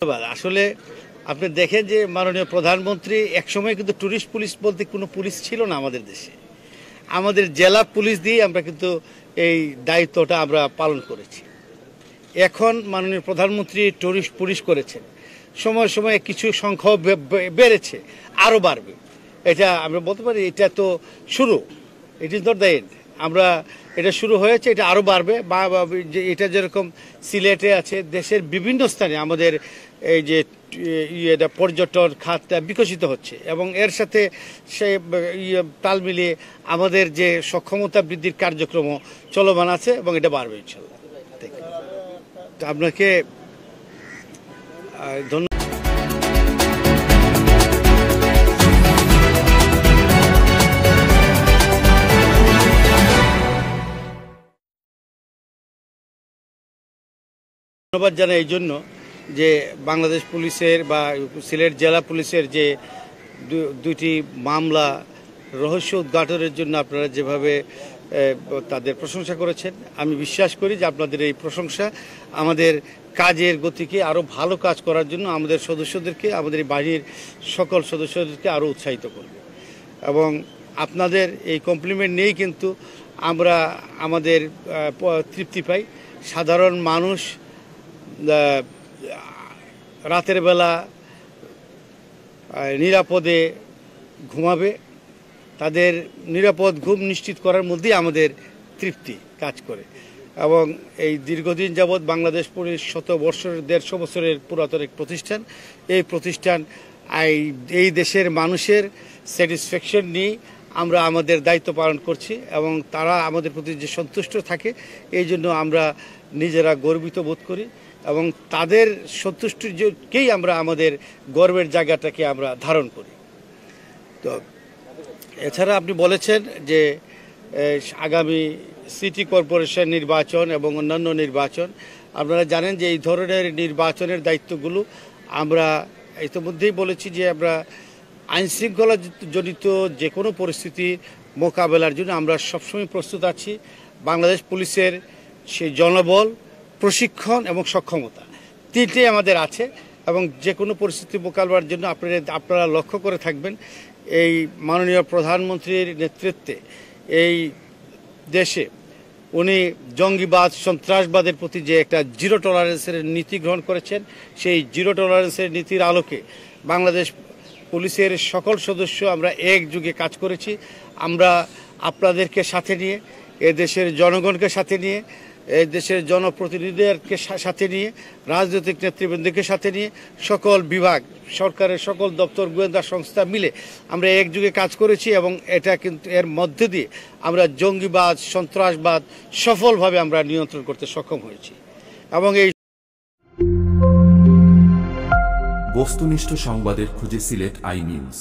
ধন্যবাদ। আসলে আপনি দেখেন যে মাননীয় প্রধানমন্ত্রী একসময় কিন্তু টুরিস্ট পুলিশ বলতে কোনো পুলিশ ছিল না আমাদের দেশে। আমাদের জেলা পুলিশ দিয়ে আমরা কিন্তু এই দায়িত্বটা আমরা পালন করেছি। এখন মাননীয় প্রধানমন্ত্রী টুরিস্ট পুলিশ করেছেন, সময় সময়ে কিছু সংখ্যাও বেড়েছে, আরও বাড়বে। এটা আমরা বলতে পারি এটা তো শুরু, it is not the end. আমরা এটা শুরু হয়েছে, এটা আরও বাড়বে। যে এটা যেরকম সিলেটে আছে, দেশের বিভিন্ন স্থানে আমাদের এই যে এটা পর্যটন খাতটা বিকশিত হচ্ছে এবং এর সাথে সে তাল মিলিয়ে আমাদের যে সক্ষমতা বৃদ্ধির কার্যক্রম চলমান আছে এবং এটা বাড়বে ইনশাল্লাহ। আপনাকে ধন্যবাদ। ধন্যবাদ জানাই এই জন্য যে বাংলাদেশ পুলিশের বা সিলেট জেলা পুলিশের যে দুইটি মামলা রহস্য উদ্ঘাটনের জন্য আপনারা যেভাবে তাদের প্রশংসা করেছেন, আমি বিশ্বাস করি যে আপনাদের এই প্রশংসা আমাদের কাজের গতিকে আরও ভালো কাজ করার জন্য আমাদের সদস্যদেরকে, আমাদের এই বাহিনীর সকল সদস্যদেরকে আরও উৎসাহিত করবে। এবং আপনাদের এই কমপ্লিমেন্ট নিয়েই কিন্তু আমরা আমাদের তৃপ্তি পাই। সাধারণ মানুষ রাতের বেলা নিরাপদে ঘুমাবে, তাদের নিরাপদ ঘুম নিশ্চিত করার মধ্যেই আমাদের তৃপ্তি কাজ করে। এবং এই দীর্ঘদিন যাবৎ বাংলাদেশ পুলিশ 150 বছরের পুরাতন এক প্রতিষ্ঠান। এই প্রতিষ্ঠান এই দেশের মানুষের স্যাটিসফ্যাকশন নিয়ে আমরা আমাদের দায়িত্ব পালন করছি এবং তারা আমাদের প্রতি যে সন্তুষ্ট থাকে, এই জন্য আমরা নিজেরা গর্বিত বোধ করি এবং তাদের সন্তুষ্টিকেই আমরা আমাদের গর্বের জায়গাটাকে আমরা ধারণ করি। তো এছাড়া আপনি বলেছেন যে আগামী সিটি কর্পোরেশন নির্বাচন এবং অন্যান্য নির্বাচন, আপনারা জানেন যে এই ধরনের নির্বাচনের দায়িত্বগুলো আমরা ইতিমধ্যেই বলেছি যে আমরা আইনশৃঙ্খলা জনিত যে কোনো পরিস্থিতি মোকাবেলার জন্য আমরা সবসময় প্রস্তুত আছি। বাংলাদেশ পুলিশের সেই জনবল, প্রশিক্ষণ এবং সক্ষমতা তিনটেই আমাদের আছে এবং যে কোনো পরিস্থিতি মোকাবেলার জন্য আপনারা লক্ষ্য করে থাকবেন এই মাননীয় প্রধানমন্ত্রীর নেতৃত্বে এই দেশে উনি জঙ্গিবাদ, সন্ত্রাসবাদের প্রতি যে একটা জিরো টলারেন্সের নীতি গ্রহণ করেছেন, সেই জিরো টলারেন্সের নীতির আলোকে বাংলাদেশ পুলিশের সকল সদস্য আমরা একযোগে কাজ করেছি। আমরা আপনাদেরকে সাথে নিয়ে, এদেশের জনগণকে সাথে নিয়ে, এই দেশের জনপ্রতিনিধিদেরকে সাথে নিয়ে, রাজনৈতিক নেতৃবৃন্দকে সাথে নিয়ে, সকল বিভাগ, সরকারের সকল দপ্তর, গোয়েন্দা সংস্থা মিলে আমরা একযোগে কাজ করেছি এবং এটা কিন্তু এর মধ্যে দিয়ে আমরা জঙ্গিবাদ, সন্ত্রাসবাদ সফলভাবে আমরা নিয়ন্ত্রণ করতে সক্ষম হয়েছি। এবং এই বস্তুনিষ্ঠ সংবাদের খুঁজে সিলেট আই নিউজ।